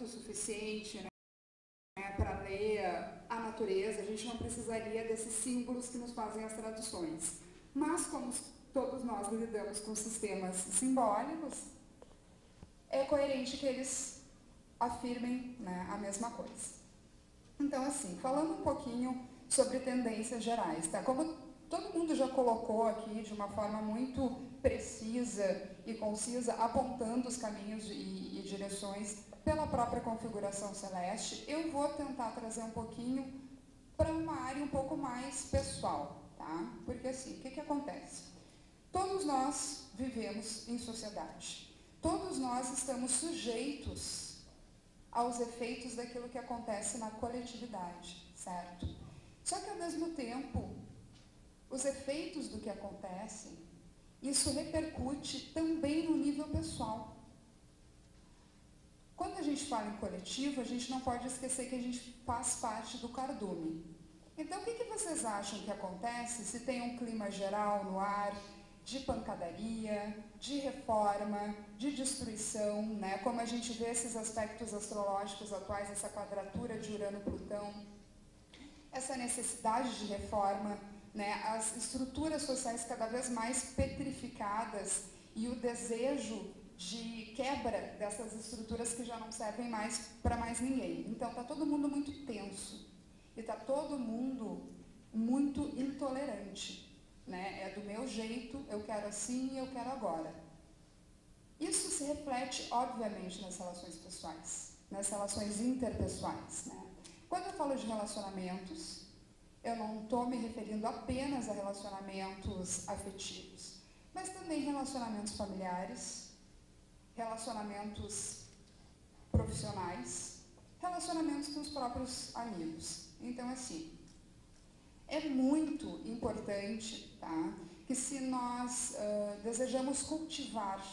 o suficiente, né, para ler a natureza, a gente não precisaria desses símbolos que nos fazem as traduções. Mas como todos nós lidamos com sistemas simbólicos, é coerente que eles afirmem, né, a mesma coisa. Então, assim, falando um pouquinho sobre tendências gerais, tá? Como todo mundo já colocou aqui de uma forma muito precisa e concisa, apontando os caminhos e direções pela própria configuração celeste, eu vou tentar trazer um pouquinho para uma área um pouco mais pessoal, tá? Porque assim, o que acontece? Todos nós vivemos em sociedade. Todos nós estamos sujeitos aos efeitos daquilo que acontece na coletividade, certo? Só que, ao mesmo tempo, os efeitos do que acontece, isso repercute também no nível pessoal. Quando a gente fala em coletivo, a gente não pode esquecer que a gente faz parte do cardume. Então, o que vocês acham que acontece se tem um clima geral no ar de pancadaria, de reforma, de destruição, né? Como a gente vê esses aspectos astrológicos atuais, essa quadratura de Urano-Plutão, essa necessidade de reforma, né? As estruturas sociais cada vez mais petrificadas e o desejo de quebra dessas estruturas que já não servem mais para mais ninguém. Então, está todo mundo muito tenso e está todo mundo muito intolerante, né? É do meu jeito, eu quero assim e eu quero agora. Isso se reflete, obviamente, nas relações pessoais, nas relações interpessoais, né? Quando eu falo de relacionamentos, eu não estou me referindo apenas a relacionamentos afetivos, mas também relacionamentos familiares, relacionamentos profissionais, relacionamentos com os próprios amigos. Então, assim, é muito importante, tá, que se nós desejamos cultivar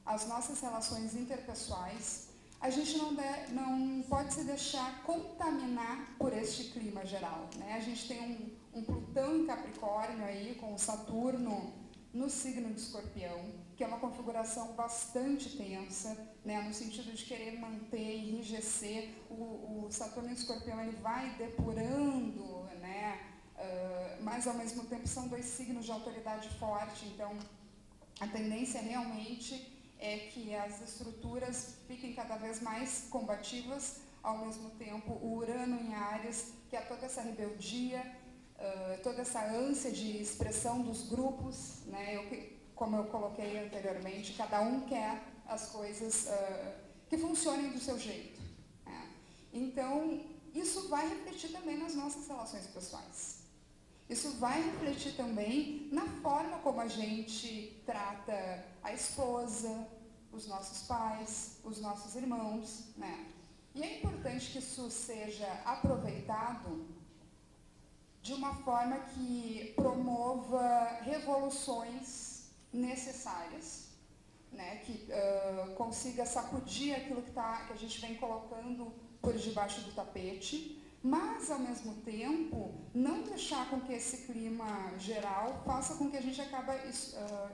as nossas relações interpessoais, a gente não pode se deixar contaminar por este clima geral, né? A gente tem um Plutão em Capricórnio aí, com o Saturno no signo de Escorpião, que é uma configuração bastante tensa, né? No sentido de querer manter, enrijecer. O Saturno em Escorpião, ele vai depurando, né? Mas, ao mesmo tempo, são dois signos de autoridade forte, então a tendência realmente é que as estruturas fiquem cada vez mais combativas, ao mesmo tempo o Urano em Áries, que é toda essa rebeldia, toda essa ânsia de expressão dos grupos, né? Como eu coloquei anteriormente, cada um quer as coisas que funcionem do seu jeito, né? Então, isso vai refletir também nas nossas relações pessoais. Isso vai refletir também na forma como a gente trata a esposa, os nossos pais, os nossos irmãos, né? E é importante que isso seja aproveitado de uma forma que promova revoluções necessárias, né? Que consiga sacudir aquilo que a gente vem colocando por debaixo do tapete, mas, ao mesmo tempo, não deixar com que esse clima geral faça com que a gente acabe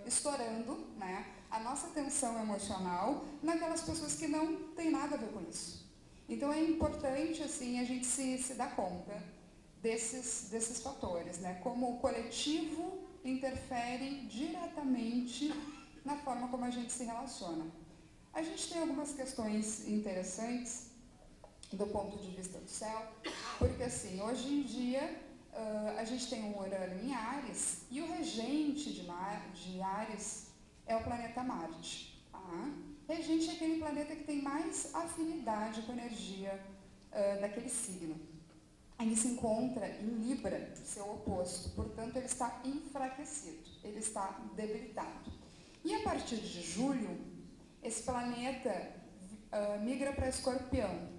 estourando, né, a nossa tensão emocional naquelas pessoas que não têm nada a ver com isso. Então, é importante, assim, a gente se dar conta desses fatores, né, como o coletivo interfere diretamente na forma como a gente se relaciona. A gente tem algumas questões interessantes do ponto de vista do céu, porque, assim, hoje em dia a gente tem um Urano em Áries e o regente de Áries é o planeta Marte, tá? Regente é aquele planeta que tem mais afinidade com a energia daquele signo. Ele se encontra em Libra, seu oposto, portanto ele está enfraquecido, ele está debilitado. E a partir de julho, esse planeta migra para Escorpião,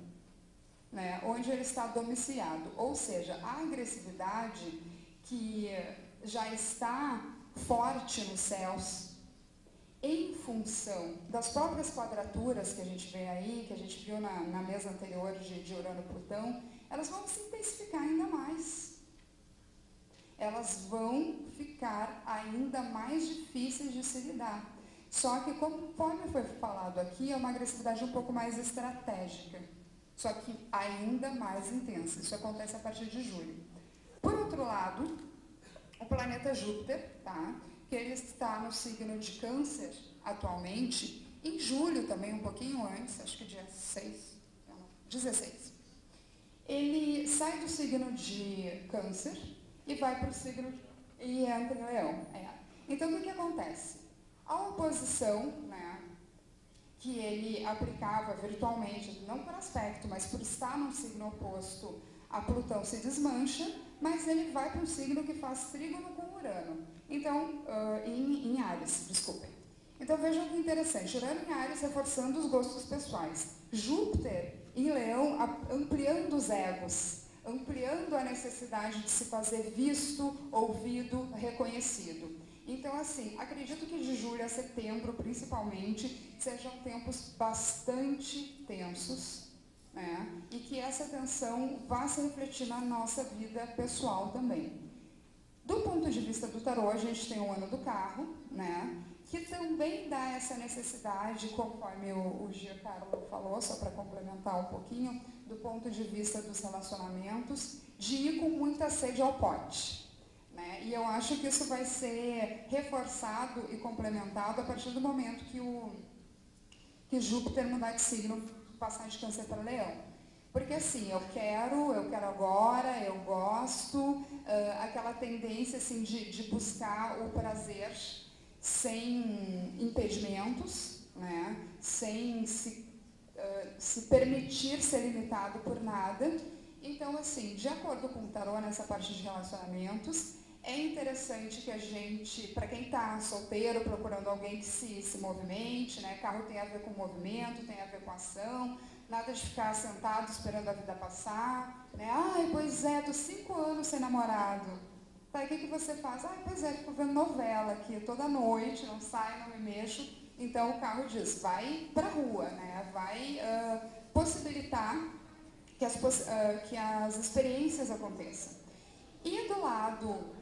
né, onde ele está domiciliado, ou seja, a agressividade que já está forte nos céus, em função das próprias quadraturas que a gente vê aí, que a gente viu na mesa anterior de Urano-Plutão, elas vão se intensificar ainda mais. Elas vão ficar ainda mais difíceis de se lidar. Só que, conforme foi falado aqui, é uma agressividade um pouco mais estratégica, só que ainda mais intensa. Isso acontece a partir de julho. Por outro lado, o planeta Júpiter, tá? Que ele está no signo de Câncer atualmente, em julho também, um pouquinho antes, acho que dia 16. Ele sai do signo de Câncer e vai para o signo e entra em Leão. Então, o que acontece? A oposição, né, que ele aplicava virtualmente, não por aspecto, mas por estar num signo oposto a Plutão, se desmancha, mas ele vai para um signo que faz trígono com Urano. Então, em Áries, desculpem. Então, vejam que interessante. Urano em Áries reforçando os gostos pessoais. Júpiter em Leão ampliando os egos, ampliando a necessidade de se fazer visto, ouvido, reconhecido. Então, assim, acredito que de julho a setembro, principalmente, sejam tempos bastante tensos, né? E que essa tensão vá se refletir na nossa vida pessoal também. Do ponto de vista do tarô, a gente tem o ano do carro, né? Que também dá essa necessidade, conforme o Giancarlo falou, só para complementar um pouquinho, do ponto de vista dos relacionamentos, de ir com muita sede ao pote. Né? E eu acho que isso vai ser reforçado e complementado a partir do momento que Júpiter mudar de signo, passar de Câncer para Leão. Porque assim, eu quero agora, eu gosto, aquela tendência assim, de buscar o prazer sem impedimentos, né? Sem se permitir ser limitado por nada. Então, assim, de acordo com o tarô, nessa parte de relacionamentos, é interessante que a gente, para quem está solteiro, procurando alguém que se movimente, né? Carro tem a ver com movimento, tem a ver com ação, nada de ficar sentado esperando a vida passar, né? Ai, pois é, tô 5 anos sem namorado. Tá, o que você faz? Ai, pois é, fico vendo novela aqui toda noite, não saio, não me mexo. Então o carro diz, vai pra rua, né? Vai possibilitar que as experiências aconteçam. E do lado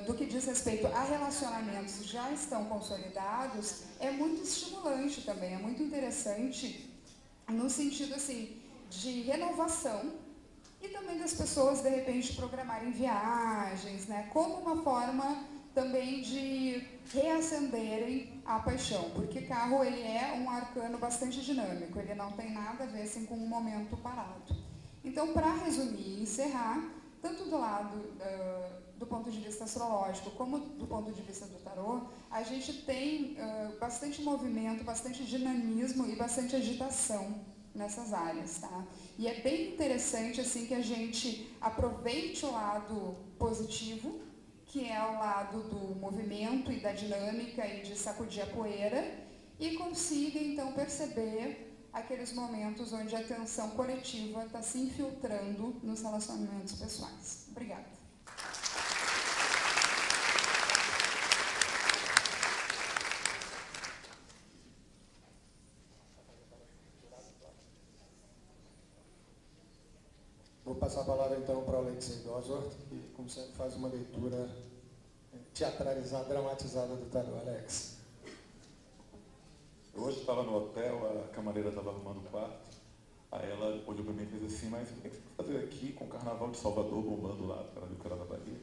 do que diz respeito a relacionamentos que já estão consolidados, é muito estimulante também, é muito interessante no sentido assim de renovação e também das pessoas de repente programarem viagens, né, como uma forma também de reacenderem a paixão, porque carro ele é um arcano bastante dinâmico, ele não tem nada a ver assim com um momento parado. Então, para resumir e encerrar, tanto do lado do ponto de vista astrológico como do ponto de vista do tarô, a gente tem bastante movimento, bastante dinamismo e bastante agitação nessas áreas, tá? E é bem interessante assim que a gente aproveite o lado positivo, que é o lado do movimento e da dinâmica e de sacudir a poeira, e consiga então perceber aqueles momentos onde a atenção coletiva está se infiltrando nos relacionamentos pessoais. Obrigada. Vou passar a palavra então para o Alexei Dosworth, que, como sempre, faz uma leitura teatralizada, dramatizada do tarô. Alex. Eu hoje estava no hotel, a camareira estava arrumando o quarto, aí ela olhou para mim e fez assim, mas o que você vai fazer aqui com o Carnaval de Salvador bombando lá, porque ela viu que era da Bahia?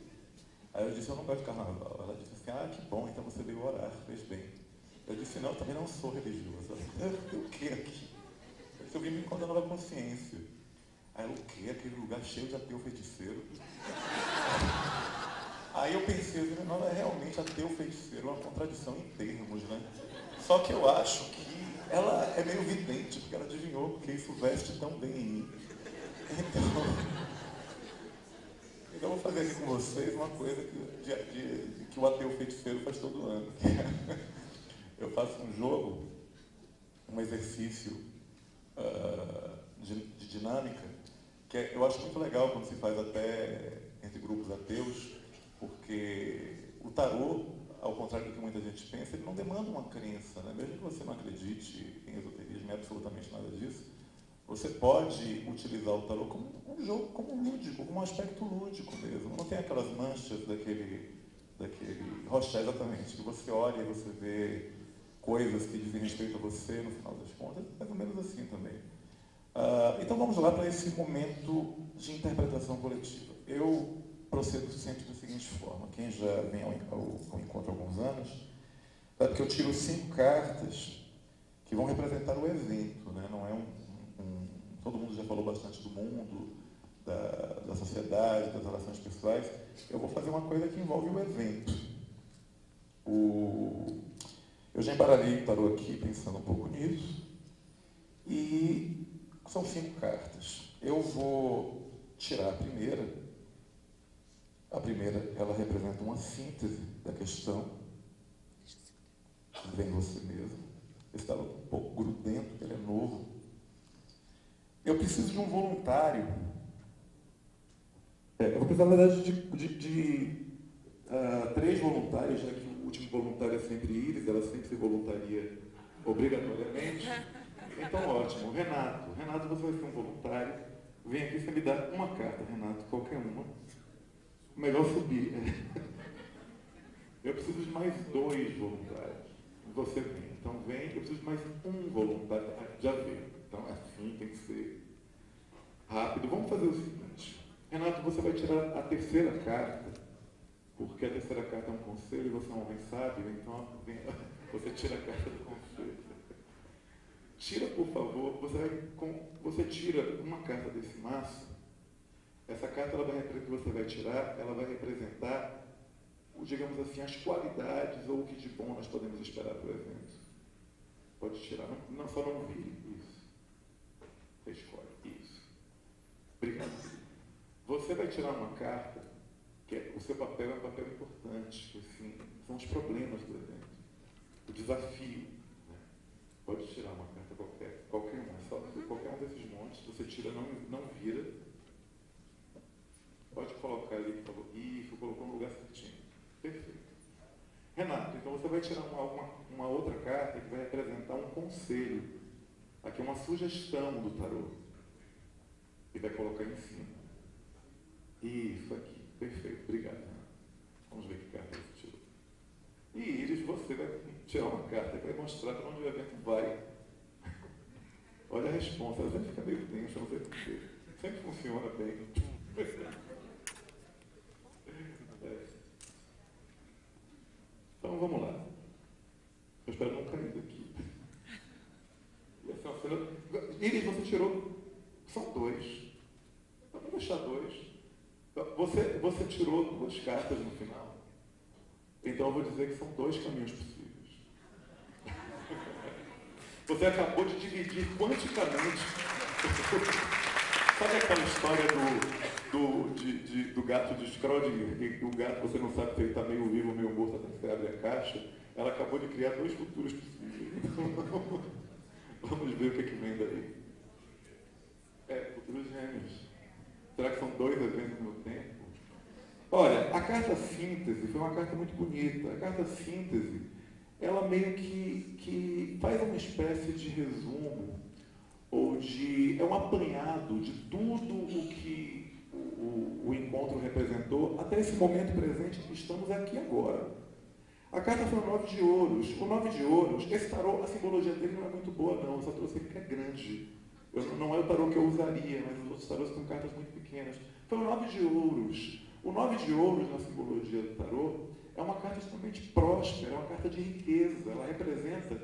Aí eu disse, eu não gosto de Carnaval. Ela disse assim, ah, que bom, então você veio orar, fez bem. Eu disse, não, eu também não sou religiosa. O que aqui? Eu disse, eu vim me encontrar nova consciência. Aí ela, o quê? Aquele lugar cheio de ateu feiticeiro? Aí eu pensei, não, é realmente ateu feiticeiro, uma contradição em termos, né? Só que eu acho que ela é meio vidente, porque ela adivinhou, porque isso veste tão bem em mim. Então eu vou fazer aqui com vocês uma coisa que o ateu feiticeiro faz todo ano. Eu faço um jogo, um exercício de dinâmica, que eu acho muito legal quando se faz até entre grupos ateus, porque o tarô, ao contrário do que muita gente pensa, ele não demanda uma crença, né? Mesmo que você não acredite em esoterismo, absolutamente nada disso, você pode utilizar o tarô como um jogo, como um lúdico, como um aspecto lúdico mesmo. Não tem aquelas manchas daquele rochelle, exatamente, que você olha e você vê coisas que dizem respeito a você, no final das contas, mais ou menos assim também. Então vamos lá para esse momento de interpretação coletiva. Eu procedo sempre da seguinte forma: quem já vem ao encontro há alguns anos, sabe que eu tiro 5 cartas que vão representar o evento, né? Não é todo mundo já falou bastante do mundo, da sociedade, das relações pessoais. Eu vou fazer uma coisa que envolve o evento. Eu já embaralhei o tarô aqui, pensando um pouco nisso, e são 5 cartas. Eu vou tirar a primeira. A primeira, ela representa uma síntese da questão. Vem você mesmo. Esse tarô um pouco grudento, ele é novo. Eu preciso de um voluntário. Eu vou precisar, na verdade, de 3 voluntários, já que o último voluntário é sempre Iris, ela sempre se voluntaria obrigatoriamente. Então, ótimo. Renato, você vai ser um voluntário. Vem aqui, você me dá uma carta, Renato, qualquer uma. Melhor subir. Eu preciso de mais 2 voluntários. Você vem. Então, vem. Eu preciso de mais um voluntário. Já veio. Então, assim, tem que ser rápido. Vamos fazer o seguinte. Renato, você vai tirar a terceira carta, porque a terceira carta é um conselho e você é um homem sábio, então você tira a carta do conselho. Tira, por favor, você tira uma carta desse maço. Essa carta que você vai tirar, ela vai representar, digamos assim, as qualidades ou o que de bom nós podemos esperar para o evento. Pode tirar, só não vire. Isso. Você escolhe. Isso. Obrigado. Você vai tirar uma carta, que o seu papel é um papel importante, que assim, são os problemas do evento, o desafio. Né? Pode tirar uma carta qualquer uma, só qualquer um desses montes, você tira, não vira. Pode colocar ali, por favor. Isso, colocou no lugar certinho. Perfeito. Renato, então você vai tirar uma outra carta que vai representar um conselho. Aqui é uma sugestão do tarô. E vai colocar em cima. Isso aqui. Perfeito. Obrigado. Vamos ver que carta você tirou. E Iris, você vai tirar uma carta que vai mostrar para onde o evento vai. Olha a resposta. Ela sempre fica meio tensa, não sei porquê. Sempre funciona bem. Então vamos lá. Eu espero não cair daqui. E assim, Iris, você tirou. São 2. Vamos deixar 2. Você tirou 2 cartas no final. Então eu vou dizer que são 2 caminhos possíveis. Você acabou de dividir quanticamente. Sabe aquela história do gato de Schrödinger, que o gato, você não sabe se ele está meio vivo ou meio morto até que você abre a caixa? Ela acabou de criar 2 futuros possíveis. Vamos ver o que vem daí. Futuros gêmeos. Será que são 2 eventos no tempo? Olha, a carta síntese foi uma carta muito bonita. A carta síntese, ela meio que faz uma espécie de resumo, ou é um apanhado de tudo o que o encontro representou até esse momento presente que estamos aqui agora. A carta foi o 9 de ouros. O 9 de ouros, esse tarô, a simbologia dele não é muito boa não, eu só trouxe ele que é grande. Não é o tarô que eu usaria, mas os outros tarôs são cartas muito pequenas. Foi o 9 de ouros. O 9 de ouros, na simbologia do tarô, é uma carta extremamente próspera, é uma carta de riqueza. Ela representa...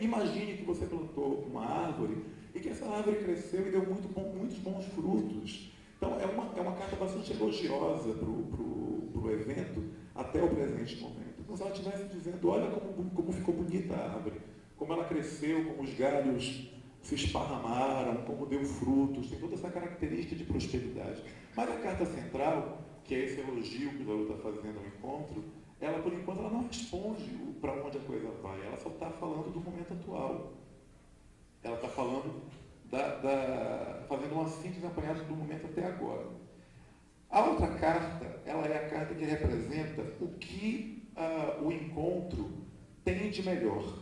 imagine que você plantou uma árvore e que essa árvore cresceu e deu muitos bons frutos. Então, é uma carta bastante elogiosa para o evento até o presente momento. Então, se ela estivesse dizendo, olha como ficou bonita a árvore, como ela cresceu, como os galhos se esparramaram, como deu frutos, tem toda essa característica de prosperidade. Mas a carta central, que é esse elogio que o Tarô está fazendo ao encontro, ela, por enquanto, ela não responde para onde a coisa vai, ela só está falando do momento atual. Ela está falando, fazendo uma síntese apanhada do momento até agora. A outra carta, ela é a carta que representa o que o encontro tem de melhor.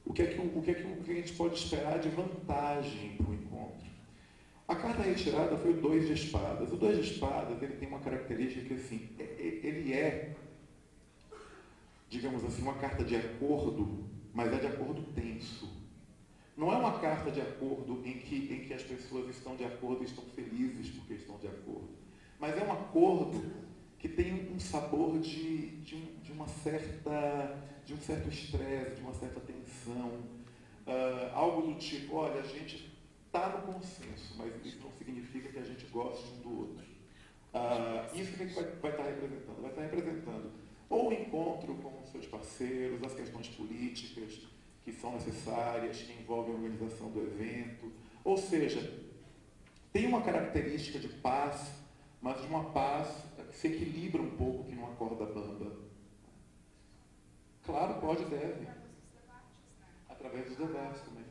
O que a gente pode esperar de vantagem para o encontro. A carta retirada foi o 2 de espadas. O 2 de espadas, ele tem uma característica que, assim, ele é digamos assim, uma carta de acordo, mas é de acordo tenso. Não é uma carta de acordo em que as pessoas estão de acordo e estão felizes porque estão de acordo. Mas é um acordo que tem um sabor de um certo estresse, de uma certa tensão. Algo do tipo, olha, a gente está no consenso, mas isso não significa que a gente goste um do outro. Isso que vai estar representando? Vai estar representando ou o encontro com os seus parceiros, as questões políticas que são necessárias, que envolvem a organização do evento. Ou seja, tem uma característica de paz, mas de uma paz que se equilibra um pouco, que numa corda bamba. Claro, pode e deve. Através dos debates também.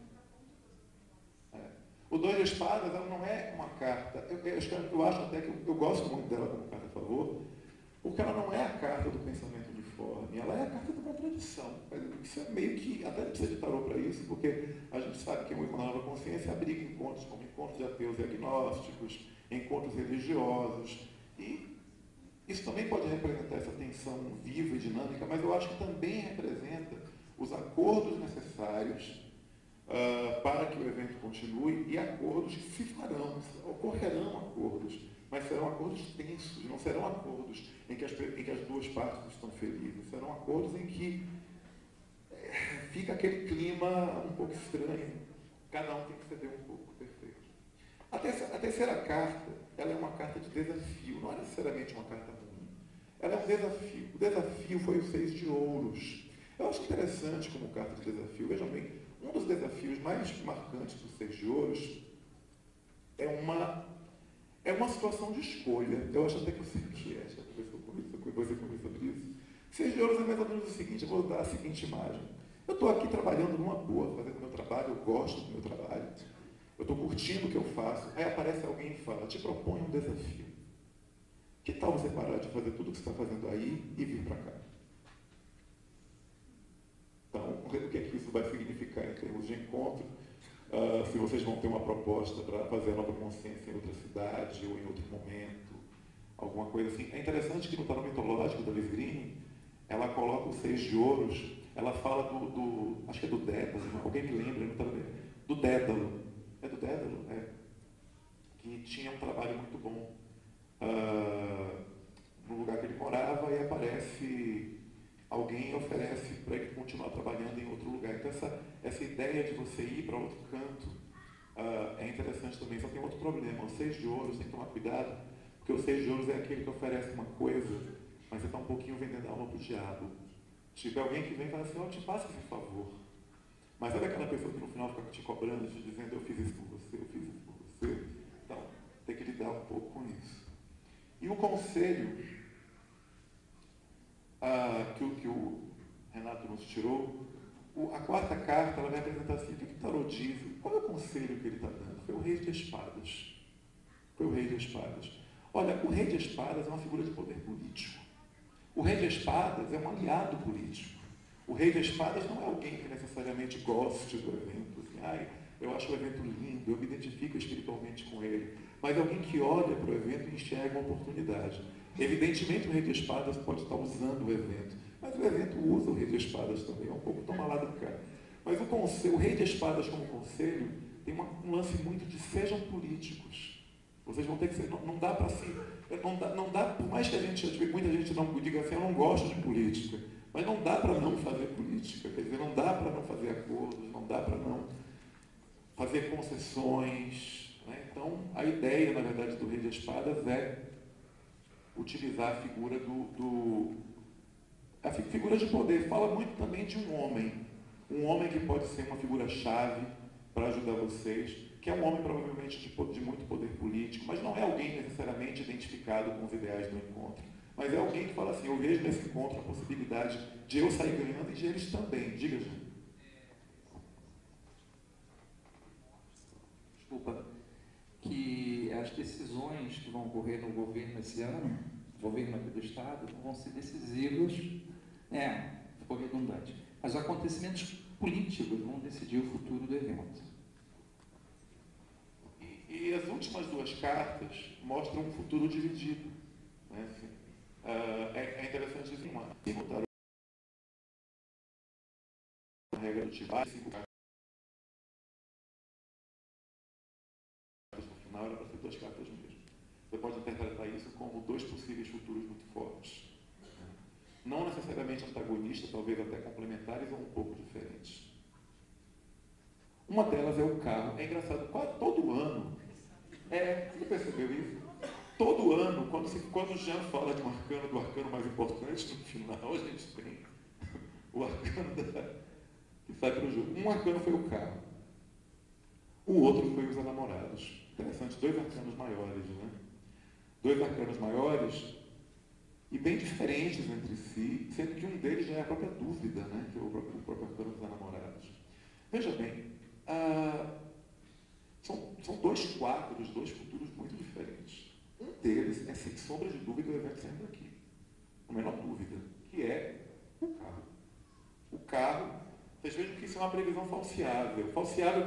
O Dois de Espadas, ela não é uma carta, eu acho até que eu gosto muito dela como carta a favor, porque ela não é a carta do pensamento uniforme, ela é a carta da contradição. Isso é meio que, até não precisa de tarô para isso, porque a gente sabe que uma nova consciência abriga encontros como encontros de ateus e agnósticos, encontros religiosos, e isso também pode representar essa tensão viva e dinâmica, mas eu acho que também representa os acordos necessários para que o evento continue e acordos que se farão, ocorrerão acordos, mas serão acordos tensos, não serão acordos em que as duas partes estão felizes, serão acordos em que fica aquele clima um pouco estranho, cada um tem que ceder um pouco, perfeito. A terceira carta, ela é uma carta de desafio, não é necessariamente uma carta ruim, ela é um desafio. O desafio foi o 6 de ouros. Eu acho interessante como carta de desafio, vejam bem, um dos desafios mais marcantes do 6 de ouros é uma situação de escolha. Eu acho até que eu sei o que é, já conversou sobre isso. 6 de ouros é mais ou menos o seguinte, eu vou dar a seguinte imagem. Eu estou aqui trabalhando numa boa, fazendo meu trabalho, eu gosto do meu trabalho, eu estou curtindo o que eu faço, aí aparece alguém e fala, te propõe um desafio. Que tal você parar de fazer tudo o que você está fazendo aí e vir para cá? Então, o que é que isso vai significar em termos de encontro? Se vocês vão ter uma proposta para fazer a nova consciência em outra cidade ou em outro momento, alguma coisa assim. É interessante que no tarô mitológico da Liz Green, ela coloca o 6 de ouros, ela fala acho que é do Dédalo, alguém me lembra, do Dédalo. É do Dédalo? É. Que tinha um trabalho muito bom no lugar que ele morava e aparece alguém oferece para ele continuar trabalhando em outro lugar. Então, essa ideia de você ir para outro canto é interessante também. Só tem outro problema. O 6 de ouros, tem que tomar cuidado, porque o 6 de ouros é aquele que oferece uma coisa, mas você está um pouquinho vendendo a alma para o diabo. Tipo, é alguém que vem e fala assim, te faço esse favor. Mas sabe aquela pessoa que no final fica te cobrando, te dizendo, eu fiz isso por você, eu fiz isso por você? Então, tem que lidar um pouco com isso. E o conselho que o Renato nos tirou, a quarta carta, ela vai apresentar assim, o que o tarô diz, qual é o conselho que ele está dando? Foi o Rei de Espadas. Foi o Rei de Espadas. Olha, o Rei de Espadas é uma figura de poder político. O Rei de Espadas é um aliado político. O Rei de Espadas não é alguém que necessariamente goste do evento, assim, eu acho o evento lindo, eu me identifico espiritualmente com ele, mas é alguém que olha para o evento e enxerga uma oportunidade. Evidentemente o Rei de Espadas pode estar usando o evento, mas o evento usa o Rei de Espadas também, é um pouco toma lá da cá. Mas o Rei de Espadas como conselho tem um lance muito de sejam políticos. Vocês vão ter que ser, não dá para si, não dá, por mais que muita gente não diga assim, eu não gosto de política, mas não dá para não fazer política, quer dizer, não dá para não fazer acordos, não dá para não fazer concessões, né? Então, a ideia, na verdade, do Rei de Espadas é utilizar a figura a figura de poder. Fala muito também de um homem que pode ser uma figura-chave para ajudar vocês, que é um homem provavelmente de muito poder político, mas não é alguém necessariamente identificado com os ideais do encontro, mas é alguém que fala assim, eu vejo nesse encontro a possibilidade de eu sair ganhando e de eles também. Diga, Jean. Desculpa, que as decisões que vão ocorrer no governo esse ano, governo aqui do Estado, vão ser decisivas, ficou redundante, mas os acontecimentos políticos vão decidir o futuro do evento. E as últimas duas cartas mostram um futuro dividido. Né? É interessante isso, Atibaia, 5 cartas no final, era para ser 2 cartas mesmo. Você pode interpretar isso como 2 possíveis futuros muito fortes. Não necessariamente antagonistas, talvez até complementares ou um pouco diferentes. Uma delas é o carro. É engraçado, quase todo ano, você percebeu isso? Todo ano, quando o Jean fala de um arcano, do arcano mais importante, no final a gente tem o arcano que sai para o jogo. Um arcano foi o carro. O outro foi os enamorados. Interessante, 2 arcanos maiores, né? 2 arcanos maiores e bem diferentes entre si, sendo que um deles já é a própria dúvida, né? Que é o próprio arcano dos enamorados. Veja bem, são 2 quadros, 2 futuros muito diferentes. Um deles é, sem sombra de dúvida, o evento sempre aqui. A menor dúvida, que é o carro. O carro, vocês vejam que isso é uma previsão falseável. Falseável,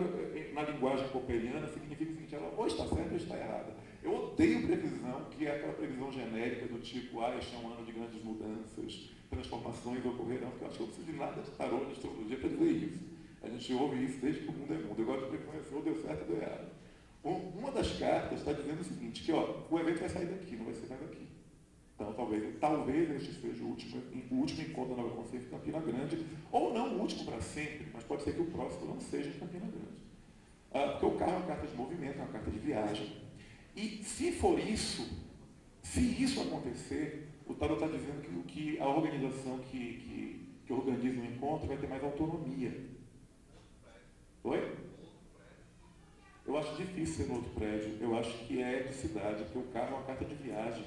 na linguagem popperiana, significa o seguinte, ela ou está certa ou está errada. Eu odeio previsão, que é aquela previsão genérica do tipo, este é um ano de grandes mudanças, transformações ocorrerão, porque eu acho que eu não preciso de nada de tarô, de astrologia para dizer isso. A gente ouve isso desde que o mundo é mundo. Eu gosto de reconhecer ou deu certo ou deu errado. Uma das cartas está dizendo o seguinte, que o evento vai sair daqui, não vai ser mais daqui. Então, talvez este seja o último encontro da Nova Consciência em Campina Grande, ou não o último para sempre, mas pode ser que o próximo não seja em Campina Grande. Porque o carro é uma carta de movimento, é uma carta de viagem. E se for isso, se isso acontecer, o tarot está dizendo que a organização que organiza o encontro vai ter mais autonomia. Oi? Eu acho difícil ser no outro prédio, eu acho que é de cidade, porque o carro é uma carta de viagem.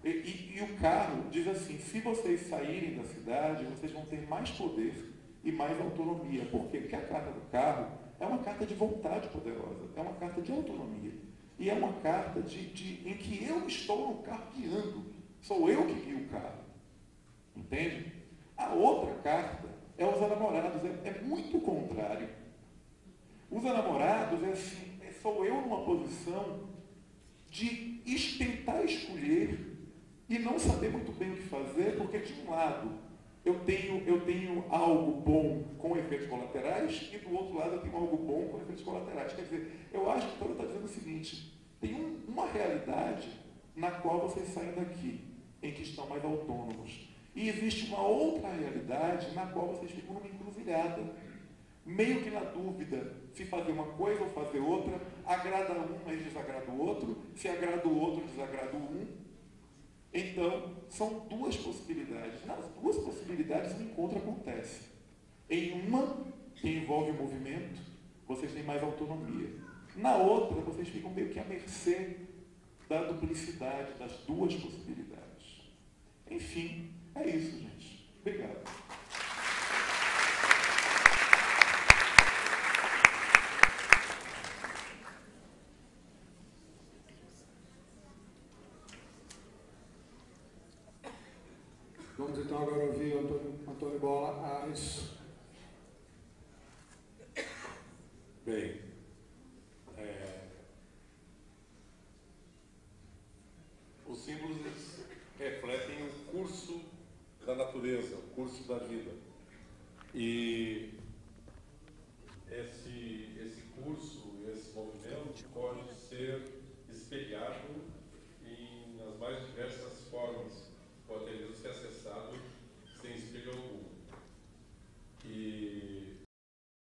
E o carro diz assim, se vocês saírem da cidade, vocês vão ter mais poder e mais autonomia. Por quê? Porque a carta do carro é uma carta de vontade poderosa, é uma carta de autonomia. E é uma carta em que eu estou no carro guiando, sou eu que guio o carro. Entende? A outra carta é os enamorados, é muito contrário. Os enamorados é assim, sou eu numa posição de tentar escolher e não saber muito bem o que fazer, porque de um lado eu tenho algo bom com efeitos colaterais e do outro lado eu tenho algo bom com efeitos colaterais. Quer dizer, eu acho que o tarot está dizendo o seguinte, tem uma realidade na qual vocês saem daqui, em que estão mais autônomos. E existe uma outra realidade na qual vocês ficam numa encruzilhada. Meio que na dúvida, se fazer uma coisa ou fazer outra, agrada um, mas desagrada o outro, se agrada o outro, desagrada o um. Então, são 2 possibilidades. Nas 2 possibilidades, o encontro acontece. Em uma, que envolve o movimento, vocês têm mais autonomia. Na outra, vocês ficam meio que à mercê da duplicidade das 2 possibilidades. Enfim, é isso, gente. Obrigado. Vamos então agora ouvir o Antônio Bola Ares. Bem, os símbolos refletem o curso da natureza, o curso da vida. E